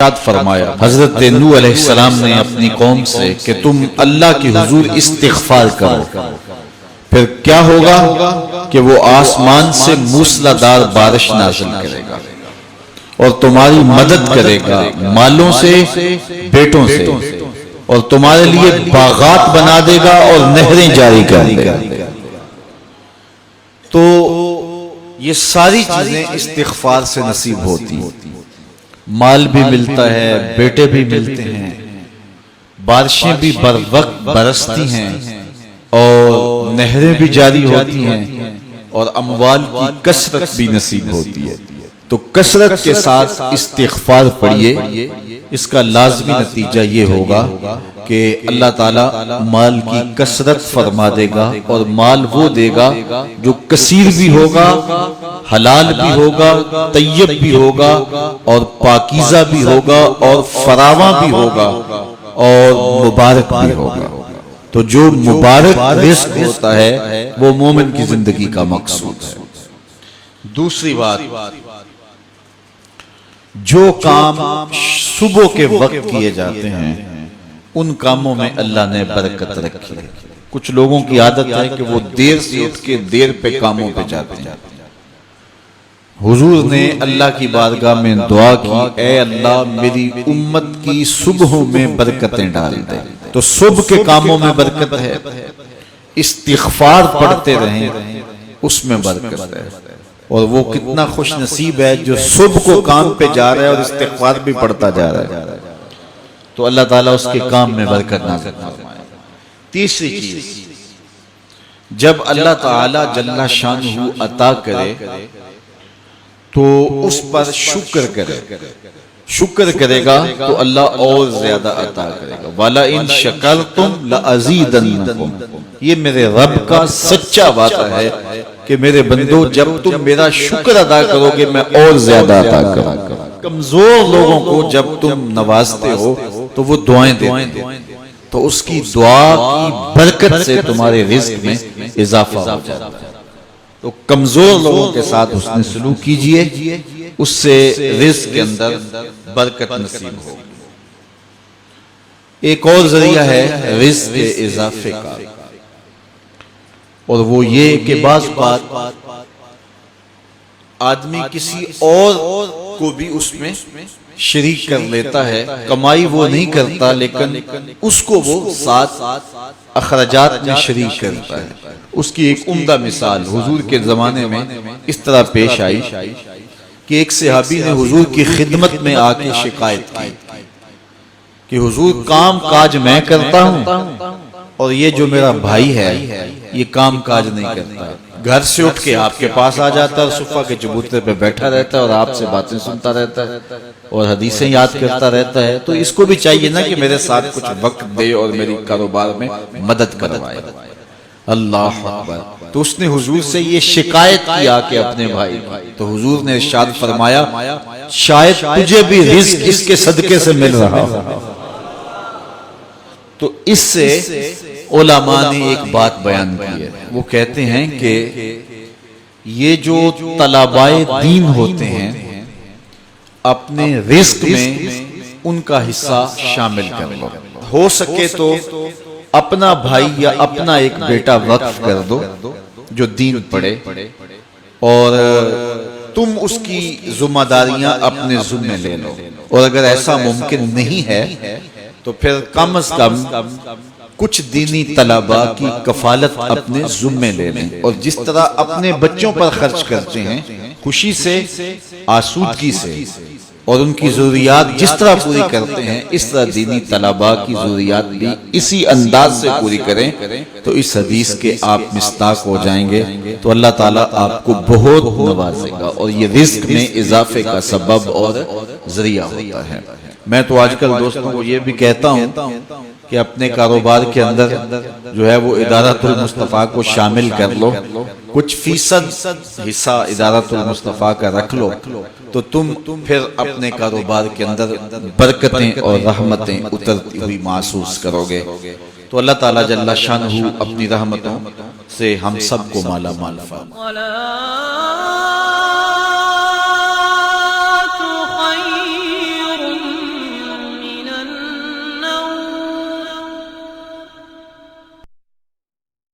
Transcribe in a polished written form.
ارشاد فرمایا حضرت نوح علیہ السلام نے اپنی قوم سے کہ تم اللہ کے حضور استغفار کرو، پھر کیا ہوگا کہ وہ آسمان سے موسلادھار بارش نازل کرے گا اور تمہاری مدد کرے گا مالوں سے، بیٹوں سے، اور تمہارے لیے باغات بنا دے گا اور نہریں جاری کر دے گا۔ تو یہ ساری چیزیں استغفار سے نصیب ہوتی ہیں، مال بھی ملتا ہے، بیٹے بھی ملتے ہیں، بارشیں بھی بر وقت برستی ہیں اور نہریں بھی جاری ہوتی ہیں اور اموال کی کثرت بھی نصیب ہوتی ہے۔ تو کثرت کے ساتھ استغفار پڑھیے، اس کا لازمی نتیجہ یہ ہوگا کہ اللہ تعالیٰ مال کی کثرت فرما دے گا، اور مال وہ دے گا جو کثیر بھی ہوگا، حلال بھی ہوگا، طیب بھی ہوگا، اور پاکیزہ بھی ہوگا، اور فراواں بھی ہوگا، اور مبارک بھی ہوگا۔ تو جو مبارک رزق ہوتا ہے وہ مومن کی زندگی کا مقصود ہے۔ دوسری بات، جو کام صبح کے وقت کیے جاتے ہیں ان کاموں میں اللہ نے برکت رکھی ہے۔ کچھ لوگوں کی عادت ہے کہ وہ دیر سے اٹھ کے دیر پہ کاموں پہ جاتے ہیں۔ حضور نے اللہ کی بارگاہ میں دعا کی، اے اللہ میری امت کی صبحوں میں برکتیں ڈال دے۔ تو صبح کے کاموں میں برکت ہے، استغفار پڑھتے رہیں اس میں برکت ہے، اور وہ کتنا خوش نصیب ہے جو صبح کو کام پہ جا رہا ہے اور استغفار بھی پڑھتا جا رہا ہے، تو اللہ تعالیٰ اس کے کام میں برکت نازل فرمائے۔ تیسری چیز، جب اللہ تعالیٰ جل شانہ عطا کرے تو اس پر شکر کرے، شکر کرے گا تو اللہ اور زیادہ عطا کرے گا۔ وَلَئِن شَكَرْتُمْ لَأَزِيدَنَّكُمْ، یہ میرے رب کا سچا وعدہ ہے کہ میرے بندو جب تم میرا شکر ادا کرو گے میں اور زیادہ عطا کروں گا۔ کمزور لوگوں کو جب تم نوازتے ہو تو وہ دعائیں دیتے ہیں، تو اس کی دعا کی برکت سے تمہارے رزق میں اضافہ ہو جاتا ہے۔ تو کمزور لوگوں کے ساتھ حسن سلوک کیجئے، اس سے رزق کے اندر برکت نصیب ہو۔ ایک اور ذریعہ ہے رزق کے اضافے کا، اور وہ یہ کہ بعض بات آدمی کسی اور کو بھی اس میں شریک کر لیتا ہے، کمائی وہ نہیں کرتا لیکن اس کو وہ ساتھ اخراجات میں شریک کرتا ہے۔ اس کی ایک عمدہ مثال حضور کے زمانے میں اس طرح پیش آئی کہ ایک صحابی نے حضور کی خدمت میں آ کے شکایت کی کہ حضور کام کاج میں کرتا ہوں اور یہ جو میرا بھائی ہے یہ کام کاج نہیں کرتا، گھر سے اٹھ کے آپ کے پاس آ جاتا ہے اور صفحہ کے چبوترے پہ بیٹھا رہتا ہے اور آپ سے باتیں سنتا رہتا ہے اور حدیثیں یاد کرتا رہتا ہے، تو اس کو بھی چاہیے نا کہ میرے ساتھ کچھ وقت دے اور میری کاروبار میں مدد کروائے۔ اللہ اکبر۔ تو اس نے حضور سے یہ شکایت کیا کہ اپنے بھائی، تو حضور نے ارشاد فرمایا شاید تجھے بھی رزق اس کے صدقے سے مل رہا ہو۔ تو اس سے علماء نے ایک بات بیان کی ہے، وہ کہتے ہیں کہ یہ جو طلبائے دین ہوتے ہیں اپنے رزق میں ان کا حصہ شامل کر لو، ہو سکے تو اپنا بھائی یا اپنا ایک بیٹا وقف کر دو جو دین پڑھے، اور تم اس کی ذمہ داریاں اپنے ذمہ لے لو، اور اگر ایسا ممکن نہیں ہے تو پھر کم از کم کچھ دینی طلباء کی کفالت اپنے ذمہ لے لیں، اور جس طرح اپنے بچوں پر خرچ کرتے ہیں خوشی سے، آسودگی سے، اور ان کی ضروریات جس طرح پوری کرتے ہیں اس طرح دینی طلباء کی ضروریات بھی اسی انداز سے پوری کریں، تو اس حدیث کے آپ مصداق ہو جائیں گے، تو اللہ تعالیٰ آپ کو بہت نوازے گا، اور یہ رزق میں اضافے کا سبب اور ذریعہ ہوتا ہے۔ میں تو آج کل دوستوں کو یہ بھی کہتا ہوں کہ اپنے کاروبار کے اندر جو ہے وہ ادارۃ المصطفیٰ کو شامل کر لو، کچھ فیصد حصہ ادارۃ المصطفیٰ کا رکھ لو، تو تم پھر اپنے کاروبار کے اندر برکتیں اور رحمتیں اترتی ہوئی محسوس کرو گے۔ تو اللہ تعالیٰ جل شانہ اپنی رحمتوں سے ہم سب کو مالا مال فرمائے۔